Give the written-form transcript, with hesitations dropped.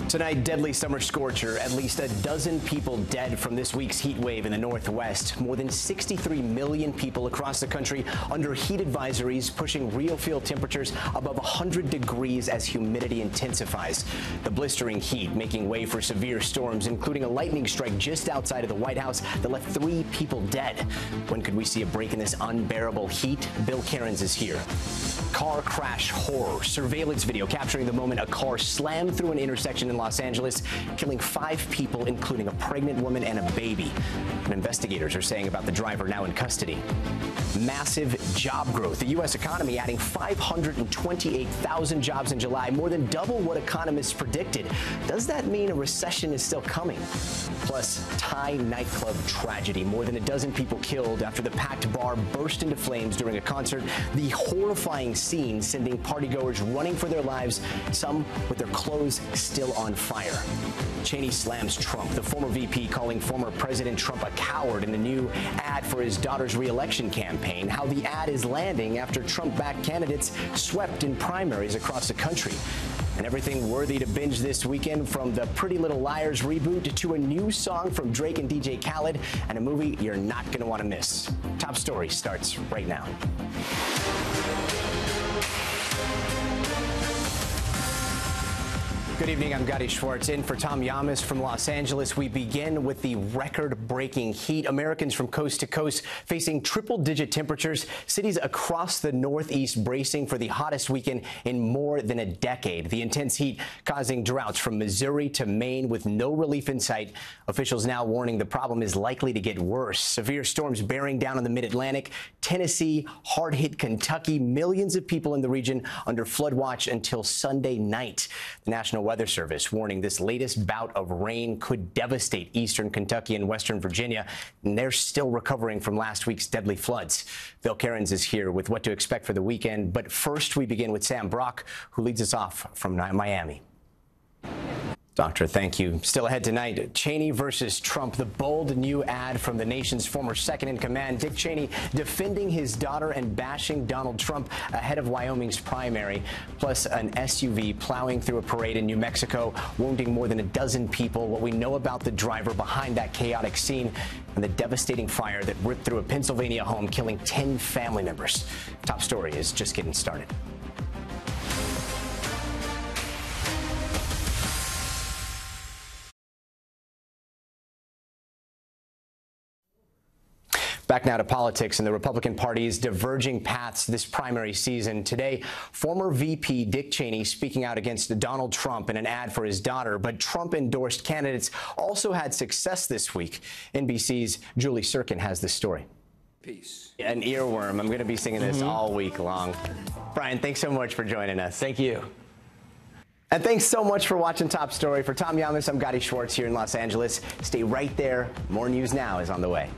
Tonight, deadly summer scorcher. At least a dozen people dead from this week's heat wave in the Northwest. More than 63 million people across the country under heat advisories, pushing real field temperatures above 100 degrees as humidity intensifies. The blistering heat making way for severe storms, including a lightning strike just outside of the White House that left 3 people dead. When could we see a break in this unbearable heat? Bill Cairns is here. Car crash horror. Surveillance video capturing the moment a car slammed through an intersection in Los Angeles, killing 5 people, including a pregnant woman and a baby. And investigators are saying about the driver now in custody. Massive job growth. The U.S. economy adding 528,000 jobs in July, more than double what economists predicted. Does that mean a recession is still coming? Plus, Thai nightclub tragedy. More than a dozen people killed after the packed bar burst into flames during a concert. The horrifying scene sending partygoers running for their lives, some with their clothes still on fire. Cheney slams Trump. The former VP calling former President Trump a coward in a new ad for his daughter's re-election campaign. How the ad is landing after Trump-backed candidates swept in primaries across the country. And everything worthy to binge this weekend, from the Pretty Little Liars reboot to a new song from Drake and DJ Khaled, and a movie you're not going to want to miss. Top Story starts right now. Good evening, I'm Gadi Schwartz in for Tom Yamas from Los Angeles. We begin with the record-breaking heat. Americans from coast to coast facing triple-digit temperatures. Cities across the Northeast bracing for the hottest weekend in more than a decade. The intense heat causing droughts from Missouri to Maine with no relief in sight. Officials now warning the problem is likely to get worse. Severe storms bearing down on the mid-Atlantic, Tennessee, hard-hit Kentucky. Millions of people in the region under flood watch until Sunday night. The National Weather Service warning this latest bout of rain could devastate eastern Kentucky and western Virginia, and they're still recovering from last week's deadly floods. Bill Cairns is here with what to expect for the weekend, but first we begin with Sam Brock, who leads us off from Miami. Doctor, thank you. Still ahead tonight, Cheney versus Trump, the bold new ad from the nation's former second-in-command, Dick Cheney, defending his daughter and bashing Donald Trump ahead of Wyoming's primary, plus an SUV plowing through a parade in New Mexico, wounding more than a dozen people. What we know about the driver behind that chaotic scene, and the devastating fire that ripped through a Pennsylvania home, killing 10 family members. Top Story is just getting started. Back now to politics and the Republican Party's diverging paths this primary season. Today, former VP Dick Cheney speaking out against Donald Trump in an ad for his daughter, but Trump-endorsed candidates also had success this week. NBC's Julie Sirkin has this story. Peace. An earworm. I'm going to be singing this all week long. Brian, thanks so much for joining us. Thank you. And thanks so much for watching Top Story. For Tom Yamas, I'm Gadi Schwartz here in Los Angeles. Stay right there. More news now is on the way.